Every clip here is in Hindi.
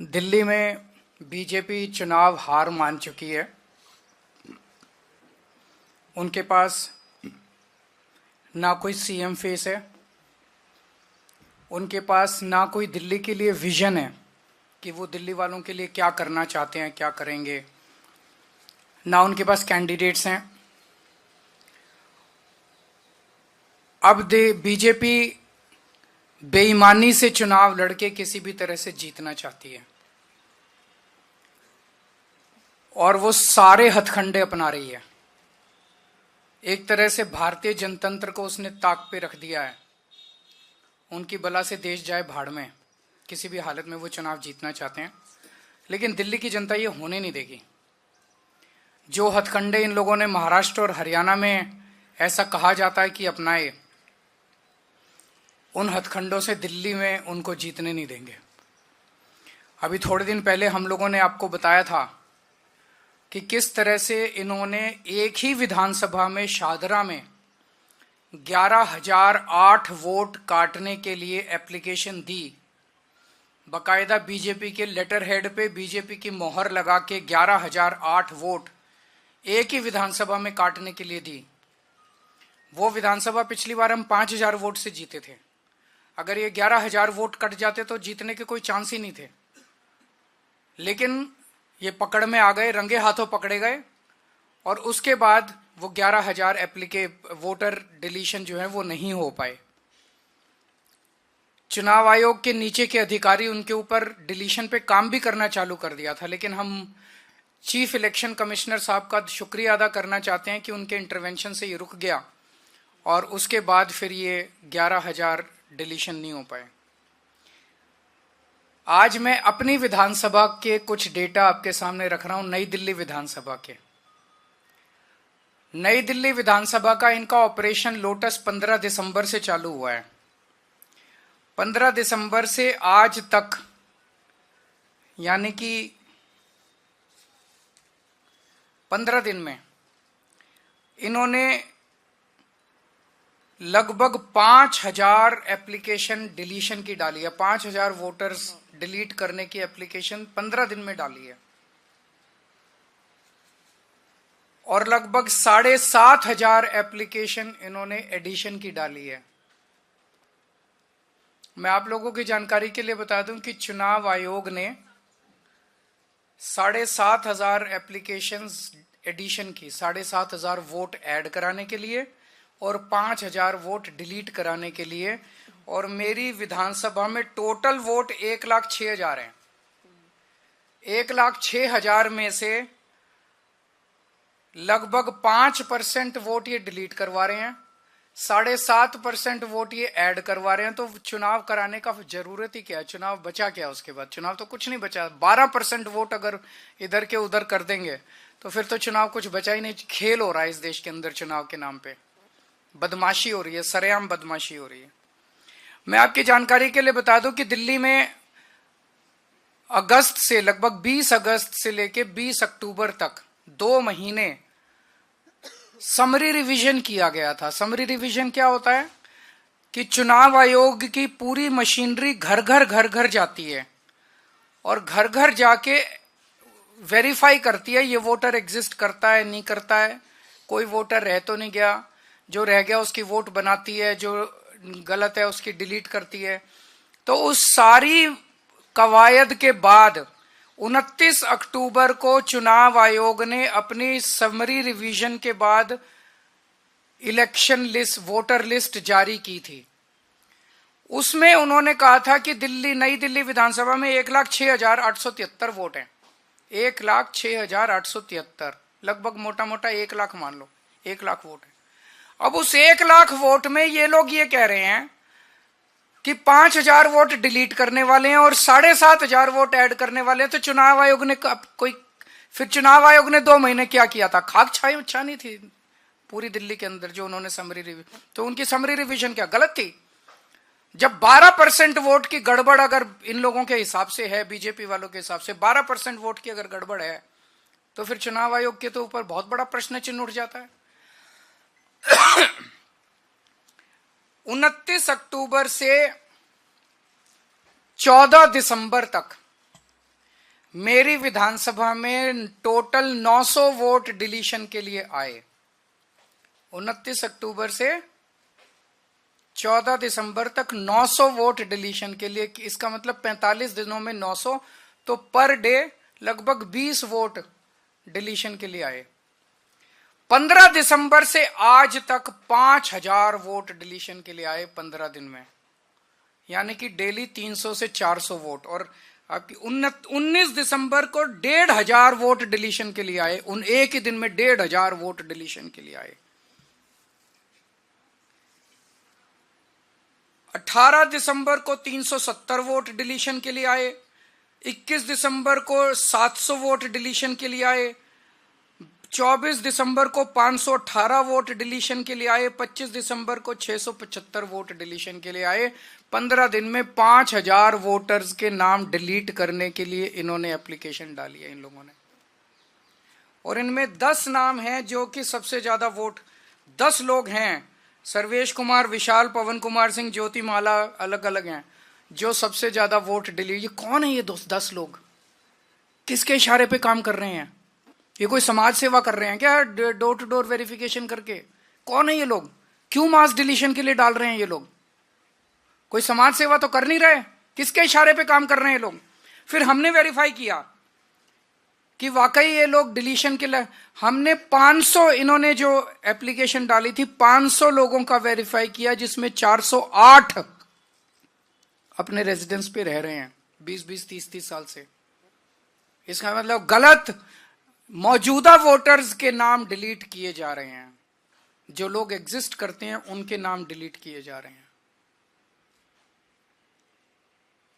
दिल्ली में बीजेपी चुनाव हार मान चुकी है। उनके पास ना कोई सीएम फेस है, उनके पास ना कोई दिल्ली के लिए विजन है कि वो दिल्ली वालों के लिए क्या करना चाहते हैं, क्या करेंगे। ना उनके पास कैंडिडेट्स हैं। अब बीजेपी बेईमानी से चुनाव लड़के किसी भी तरह से जीतना चाहती है और वो सारे हथकंडे अपना रही है। एक तरह से भारतीय जनतंत्र को उसने ताक पे रख दिया है। उनकी बला से देश जाए भाड़ में, किसी भी हालत में वो चुनाव जीतना चाहते हैं, लेकिन दिल्ली की जनता ये होने नहीं देगी। जो हथकंडे इन लोगों ने महाराष्ट्र और हरियाणा में ऐसा कहा जाता है कि अपनाए, उन हथकंडों से दिल्ली में उनको जीतने नहीं देंगे। अभी थोड़े दिन पहले हम लोगों ने आपको बताया था कि किस तरह से इन्होंने एक ही विधानसभा में शादरा में 11,008 वोट काटने के लिए एप्लीकेशन दी। बकायदा बीजेपी के लेटर हेड पे बीजेपी की मोहर लगा के 11,008 वोट एक ही विधानसभा में काटने के लिए दी। वो विधानसभा पिछली बार हम 5,000 वोट से जीते थे। अगर ये 11,000 वोट कट जाते तो जीतने के कोई चांस ही नहीं थे, लेकिन ये पकड़ में आ गए, रंगे हाथों पकड़े गए और उसके बाद वो 11,000 वोटर डिलीशन जो है वो नहीं हो पाए। चुनाव आयोग के नीचे के अधिकारी उनके ऊपर डिलीशन पे काम भी करना चालू कर दिया था, लेकिन हम चीफ इलेक्शन कमिश्नर साहब का शुक्रिया अदा करना चाहते हैं कि उनके इंटरवेंशन से ये रुक गया और उसके बाद फिर ये 11,000 डिलीशन नहीं हो पाए। आज मैं अपनी विधानसभा के कुछ डेटा आपके सामने रख रहा हूं। नई दिल्ली विधानसभा के, नई दिल्ली विधानसभा का इनका ऑपरेशन लोटस 15 दिसंबर से चालू हुआ है। 15 दिसंबर से आज तक, यानी कि 15 दिन में इन्होंने लगभग 5,000 एप्लीकेशन डिलीशन की डाली है। 5,000 वोटर्स डिलीट करने की एप्लीकेशन 15 दिन में डाली है और लगभग 7,500 एप्लीकेशन इन्होंने एडिशन की डाली है। मैं आप लोगों की जानकारी के लिए बता दूं कि चुनाव आयोग ने 7,500 एप्लीकेशंस एडिशन की, 7,500 वोट ऐड कराने के लिए और 5,000 वोट डिलीट कराने के लिए। और मेरी विधानसभा में टोटल वोट 1,06,000 हैं। 1,06,000 में से लगभग 5% वोट ये डिलीट करवा रहे हैं, 7.5% वोट ये ऐड करवा रहे हैं। तो चुनाव कराने का जरूरत ही क्या है? चुनाव बचा क्या उसके बाद? चुनाव तो कुछ नहीं बचा। 12% वोट अगर इधर के उधर कर देंगे तो फिर तो चुनाव कुछ बचा ही नहीं। खेल हो रहा है इस देश के अंदर चुनाव के नाम पे, बदमाशी हो रही है, सरेआम बदमाशी हो रही है। मैं आपकी जानकारी के लिए बता दूं कि दिल्ली में अगस्त से, लगभग 20 अगस्त से लेके 20 अक्टूबर तक 2 महीने समरी रिवीजन किया गया था। समरी रिवीजन क्या होता है कि चुनाव आयोग की पूरी मशीनरी घर घर जाती है और घर घर जाके वेरीफाई करती है ये वोटर एग्जिस्ट करता है, नहीं करता है, कोई वोटर रह तो नहीं गया, जो रह गया उसकी वोट बनाती है, जो गलत है उसकी डिलीट करती है। तो उस सारी कवायद के बाद 29 अक्टूबर को चुनाव आयोग ने अपनी समरी रिवीजन के बाद इलेक्शन लिस्ट, वोटर लिस्ट जारी की थी। उसमें उन्होंने कहा था कि नई दिल्ली विधानसभा में 1,06,873 वोट हैं। 1,06,873, लगभग मोटा मोटा 1 लाख मान लो, 1 लाख वोट है। अब उस 1 लाख वोट में ये लोग ये कह रहे हैं कि 5,000 वोट डिलीट करने वाले हैं और 7,500 वोट ऐड करने वाले हैं। तो चुनाव आयोग ने फिर चुनाव आयोग ने 2 महीने क्या किया था? खाक छानी थी पूरी दिल्ली के अंदर जो उन्होंने समरी रिवीजन। तो उनकी समरी रिवीजन क्या गलत थी? जब 12% वोट की गड़बड़ अगर इन लोगों के हिसाब से है, बीजेपी वालों के हिसाब से 12% वोट की अगर गड़बड़ है, तो फिर चुनाव आयोग के तो ऊपर बहुत बड़ा प्रश्न चिन्ह उठ जाता है। 29 अक्टूबर से 14 दिसंबर तक मेरी विधानसभा में टोटल 900 वोट डिलीशन के लिए आए। 29 अक्टूबर से 14 दिसंबर तक 900 वोट डिलीशन के लिए। इसका मतलब 45 दिनों में 900, तो पर डे लगभग 20 वोट डिलीशन के लिए आए। 15 दिसंबर से आज तक 5000 वोट डिलीशन के लिए आए 15 दिन में, यानी कि डेली 300 से 400 वोट। और आपकी 19 दिसंबर को 1500 वोट डिलीशन के लिए आए। उन एक ही दिन में 1500 वोट डिलीशन के लिए आए। 18 दिसंबर को 370 वोट डिलीशन के लिए आए। 21 दिसंबर को 700 वोट डिलीशन के लिए आए। 24 दिसंबर को 518 वोट डिलीशन के लिए आए। 25 दिसंबर को 675 वोट डिलीशन के लिए आए। 15 दिन में 5000 वोटर्स के नाम डिलीट करने के लिए इन्होंने एप्लीकेशन डाली है इन लोगों ने। और इनमें 10 नाम हैं जो कि सबसे ज्यादा वोट, 10 लोग हैं, सर्वेश कुमार, विशाल, पवन कुमार सिंह, ज्योति माला, अलग अलग हैं, जो सबसे ज्यादा वोट डिलीट। ये कौन है ये 10 लोग? किसके इशारे पे काम कर रहे हैं? ये कोई समाज सेवा कर रहे हैं क्या डोर टू डोर वेरिफिकेशन करके? कौन है ये लोग? क्यों मास डिलीशन के लिए डाल रहे हैं ये लोग? कोई समाज सेवा तो कर नहीं रहे, किसके इशारे पे काम कर रहे हैं ये लोग? फिर हमने वेरीफाई किया कि वाकई ये लोग डिलीशन के लिए, हमने 500, इन्होंने जो एप्लीकेशन डाली थी 500 लोगों का वेरीफाई किया, जिसमें 408 अपने रेजिडेंस पे रह रहे हैं 20-20, 30-30 साल से। इसका मतलब गलत मौजूदा वोटर्स के नाम डिलीट किए जा रहे हैं, जो लोग एग्जिस्ट करते हैं उनके नाम डिलीट किए जा रहे हैं।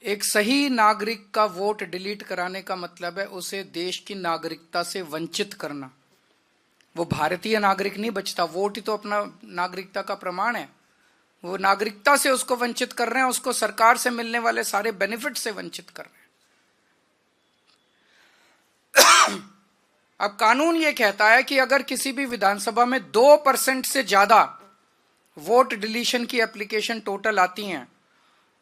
एक सही नागरिक का वोट डिलीट कराने का मतलब है उसे देश की नागरिकता से वंचित करना। वो भारतीय नागरिक नहीं बचता, वोट ही तो अपना नागरिकता का प्रमाण है। वो नागरिकता से उसको वंचित कर रहे हैं, उसको सरकार से मिलने वाले सारे बेनिफिट से वंचित कर रहे हैं। अब कानून ये कहता है कि अगर किसी भी विधानसभा में 2% से ज्यादा वोट डिलीशन की एप्लीकेशन टोटल आती हैं,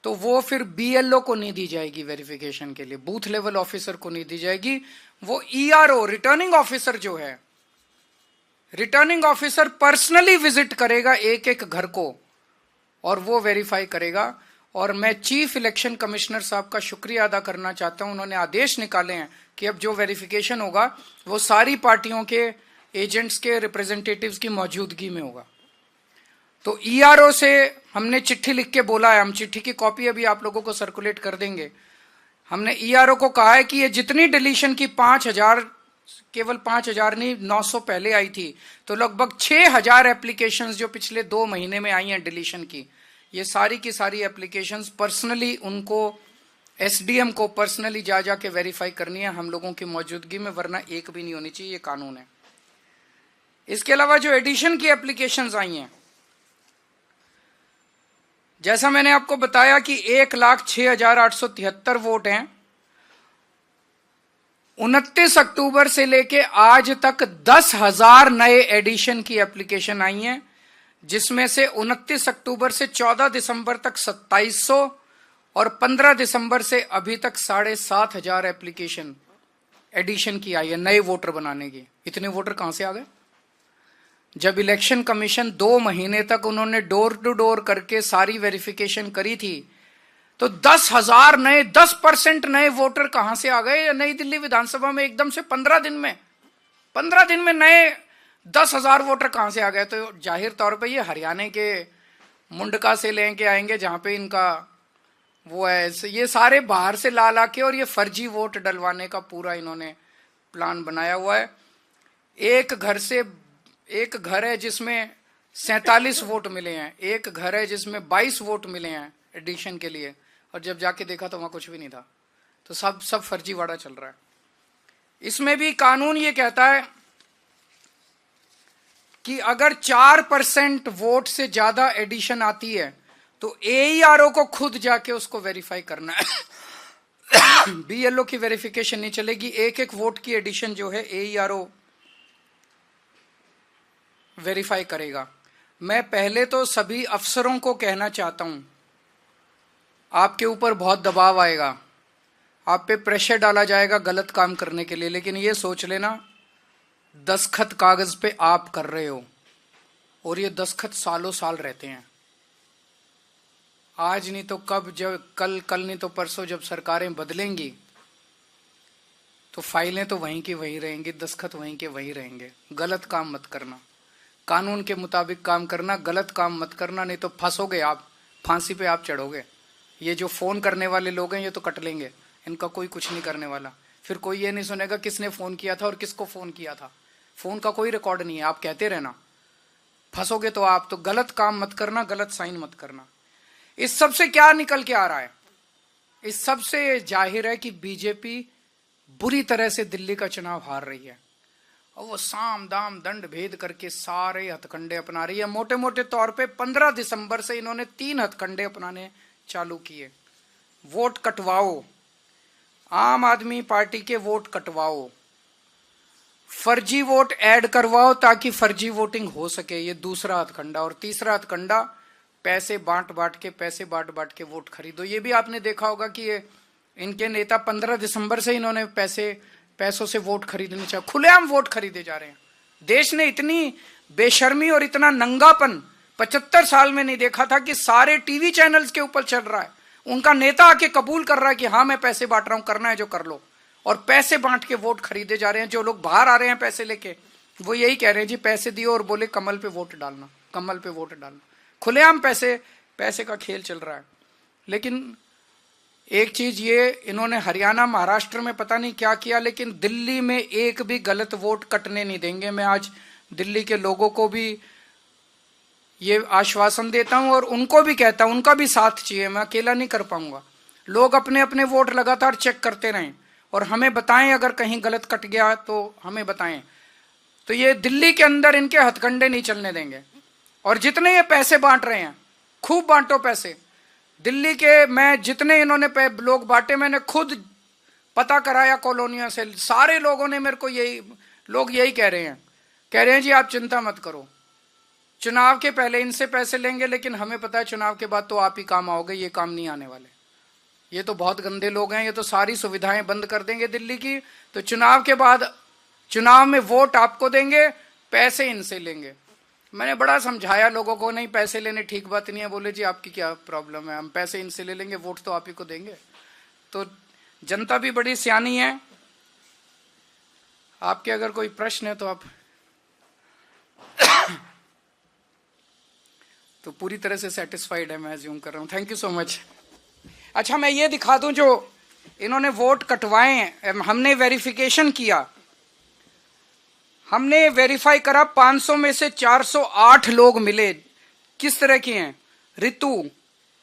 तो वो फिर बीएलओ को नहीं दी जाएगी वेरिफिकेशन के लिए, बूथ लेवल ऑफिसर को नहीं दी जाएगी। वो ईआरओ, रिटर्निंग ऑफिसर जो है, रिटर्निंग ऑफिसर पर्सनली विजिट करेगा एक एक घर को और वो वेरीफाई करेगा। और मैं चीफ इलेक्शन कमिश्नर साहब का शुक्रिया अदा करना चाहता हूं, उन्होंने आदेश निकाले हैं कि अब जो वेरिफिकेशन होगा वो सारी पार्टियों के एजेंट्स के रिप्रेजेंटेटिव्स की मौजूदगी में होगा। तो ईआरओ से हमने चिट्ठी लिख के बोला है, हम चिट्ठी की कॉपी अभी आप लोगों को सर्कुलेट कर देंगे। हमने ईआरओ को कहा है कि ये जितनी डिलीशन की 5000, केवल 5000 नहीं 900 पहले आई थी, तो लगभग 6000 एप्लीकेशंस जो पिछले 2 महीने में आई हैं डिलीशन की, ये सारी की सारी एप्लीकेशंस पर्सनली उनको, एसडीएम को पर्सनली जा जाके वेरीफाई करनी है हम लोगों की मौजूदगी में, वरना एक भी नहीं होनी चाहिए, ये कानून है। इसके अलावा जो एडिशन की एप्लीकेशंस आई हैं, जैसा मैंने आपको बताया कि 1,06,873 वोट हैं। 29 अक्टूबर से लेके आज तक 10,000 नए एडिशन की एप्लीकेशन आई हैं, जिसमें से 29 अक्टूबर से 14 दिसंबर तक 2700 और 15 दिसंबर से अभी तक 7,500 एप्लीकेशन एडिशन की आई है नए वोटर बनाने की। इतने वोटर कहां से आ गए? जब इलेक्शन कमीशन 2 महीने तक उन्होंने डोर टू डोर करके सारी वेरिफिकेशन करी थी, तो 10,000 नए, 10% नए वोटर कहां से आ गए नई दिल्ली विधानसभा में एकदम से 15 दिन में? 15 दिन में नए 10,000 वोटर कहां से आ गए? तो जाहिर तौर पे ये हरियाणा के मुंडका से लेके आएंगे, जहां पे इनका वो है, ये सारे बाहर से ला ला के और ये फर्जी वोट डलवाने का पूरा इन्होंने प्लान बनाया हुआ है। एक घर है जिसमें 47 वोट मिले हैं, एक घर है जिसमें 22 वोट मिले हैं एडिशन के लिए, और जब जाके देखा तो वहां कुछ भी नहीं था। तो सब फर्जीवाड़ा चल रहा है। इसमें भी कानून ये कहता है कि अगर 4% वोट से ज्यादा एडिशन आती है तो एईआरओ को खुद जाके उसको वेरीफाई करना है। बीएलओ की वेरिफिकेशन नहीं चलेगी। एक एक वोट की एडिशन जो है एईआरओ वेरीफाई करेगा। मैं पहले तो सभी अफसरों को कहना चाहता हूं, आपके ऊपर बहुत दबाव आएगा, आप पे प्रेशर डाला जाएगा गलत काम करने के लिए, लेकिन ये सोच लेना दस्तखत कागज पे आप कर रहे हो और ये दस्तखत सालों साल रहते हैं। आज नहीं तो कब, जब कल नहीं तो परसों जब सरकारें बदलेंगी तो फाइलें तो वहीं की वहीं रहेंगी, दस्तखत वहीं के वहीं रहेंगे। गलत काम मत करना, कानून के मुताबिक काम करना, गलत काम मत करना, नहीं तो फंसोगे आप, फांसी पे आप चढ़ोगे। ये जो फोन करने वाले लोग हैं ये तो कट लेंगे, इनका कोई कुछ नहीं करने वाला। फिर कोई ये नहीं सुनेगा किसने फोन किया था और किसको फोन किया था, फोन का कोई रिकॉर्ड नहीं है, आप कहते रहना, फंसोगे तो आप। तो गलत काम मत करना, गलत साइन मत करना। इस सब से क्या निकल के आ रहा है? इस सब से जाहिर है कि बीजेपी बुरी तरह से दिल्ली का चुनाव हार रही है और वो साम दाम दंड भेद करके सारे हथकंडे अपना रही है। मोटे मोटे तौर पे 15 दिसंबर से इन्होंने 3 हथकंडे अपनाने चालू किए। वोट कटवाओ, आम आदमी पार्टी के वोट कटवाओ, फर्जी वोट ऐड करवाओ ताकि फर्जी वोटिंग हो सके, ये दूसरा हथकंडा। और तीसरा हथकंडा पैसे बांट बांट के वोट खरीदो। ये भी आपने देखा होगा कि ये इनके नेता 15 दिसंबर से इन्होंने पैसों से वोट खरीदने चाहिए, खुलेआम वोट खरीदे जा रहे हैं। देश ने इतनी बेशर्मी और इतना नंगापन 75 साल में नहीं देखा था कि सारे टीवी चैनल्स के ऊपर चल रहा है। उनका नेता आके कबूल कर रहा है कि हाँ मैं पैसे बांट रहा हूं, करना है जो कर लो। और पैसे बांट के वोट खरीदे जा रहे हैं। जो लोग बाहर आ रहे हैं पैसे लेके, वो यही कह रहे हैं जी पैसे दियो और बोले कमल पे वोट डालना, कमल पे वोट डालना। खुलेआम पैसे का खेल चल रहा है। लेकिन एक चीज ये, इन्होंने हरियाणा महाराष्ट्र में पता नहीं क्या किया, लेकिन दिल्ली में एक भी गलत वोट कटने नहीं देंगे। मैं आज दिल्ली के लोगों को भी ये आश्वासन देता हूं और उनको भी कहता हूं, उनका भी साथ चाहिए, मैं अकेला नहीं कर पाऊंगा। लोग अपने अपने वोट लगातार चेक करते रहें और हमें बताएं अगर कहीं गलत कट गया तो हमें बताएं। तो ये दिल्ली के अंदर इनके हथकंडे नहीं चलने देंगे। और जितने ये पैसे बांट रहे हैं, खूब बांटो पैसे। दिल्ली के मैं जितने इन्होंने लोग बांटे, मैंने खुद पता कराया कॉलोनियों से, सारे लोगों ने मेरे को यही कह रहे हैं जी आप चिंता मत करो, चुनाव के पहले इनसे पैसे लेंगे, लेकिन हमें पता है चुनाव के बाद तो आप ही काम आओगे, ये काम नहीं आने वाले। ये तो बहुत गंदे लोग हैं, ये तो सारी सुविधाएं बंद कर देंगे दिल्ली की। तो चुनाव के बाद, चुनाव में वोट आपको देंगे, पैसे इनसे लेंगे। मैंने बड़ा समझाया लोगों को, नहीं पैसे लेने ठीक बात नहीं है। बोले जी आपकी क्या प्रॉब्लम है, हम पैसे इनसे ले लेंगे, वोट तो आप ही को देंगे। तो जनता भी बड़ी सियानी है। आपके अगर कोई प्रश्न है तो आप तो पूरी तरह से सेटिस्फाइड है, मैं अज्यूम कर रहा हूं। Thank you so much. अच्छा मैं ये दिखा दूं, जो इन्होंने वोट कटवाए हैं, हमने वेरिफिकेशन किया, हमने वेरीफाई करा, 500 में से 408 लोग मिले। किस तरह के हैं? रितु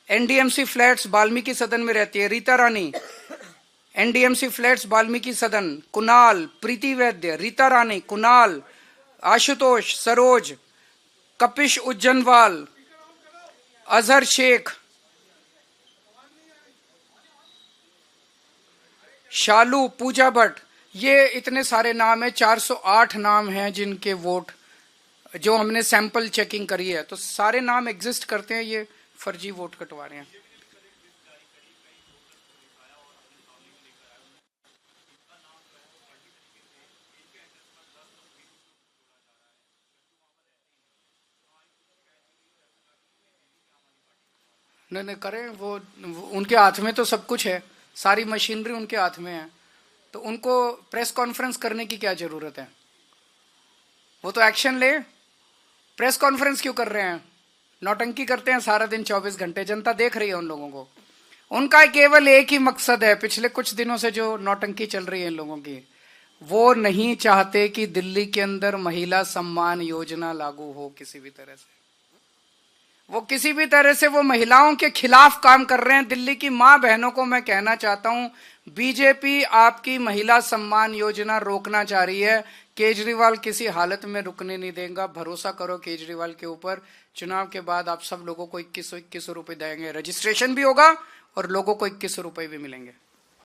एनडीएमसी फ्लैट्स वाल्मीकि सदन में रहती है, रीता रानी एनडीएमसी फ्लैट्स वाल्मीकि सदन, कुणाल, प्रीति वैद्य, रीता रानी, कुणाल, आशुतोष, सरोज, कपिश उज्जैनवाल, अजहर शेख, शालू, पूजा भट्ट, ये इतने सारे नाम है। 408 नाम हैं जिनके वोट, जो हमने सैंपल चेकिंग करी है, तो सारे नाम एग्जिस्ट करते हैं, ये फर्जी वोट कटवा रहे हैं। नहीं करें, वो उनके हाथ में तो सब कुछ है, सारी मशीनरी उनके हाथ में है, तो उनको प्रेस कॉन्फ्रेंस करने की क्या जरूरत है? वो तो एक्शन ले। प्रेस कॉन्फ्रेंस क्यों कर रहे हैं? नौटंकी करते हैं सारा दिन 24 घंटे, जनता देख रही है उन लोगों को। उनका केवल एक ही मकसद है, पिछले कुछ दिनों से जो नौटंकी चल रही है इन लोगों की, वो नहीं चाहते कि दिल्ली के अंदर महिला सम्मान योजना लागू हो किसी भी तरह से। वो किसी भी तरह से वो महिलाओं के खिलाफ काम कर रहे हैं। दिल्ली की मां बहनों को मैं कहना चाहता हूं, बीजेपी आपकी महिला सम्मान योजना रोकना चाह रही है, केजरीवाल किसी हालत में रुकने नहीं देगा। भरोसा करो केजरीवाल के ऊपर। चुनाव के बाद आप सब लोगों को 2100 रुपए देंगे, रजिस्ट्रेशन भी होगा और लोगों को 2100 रुपए भी मिलेंगे।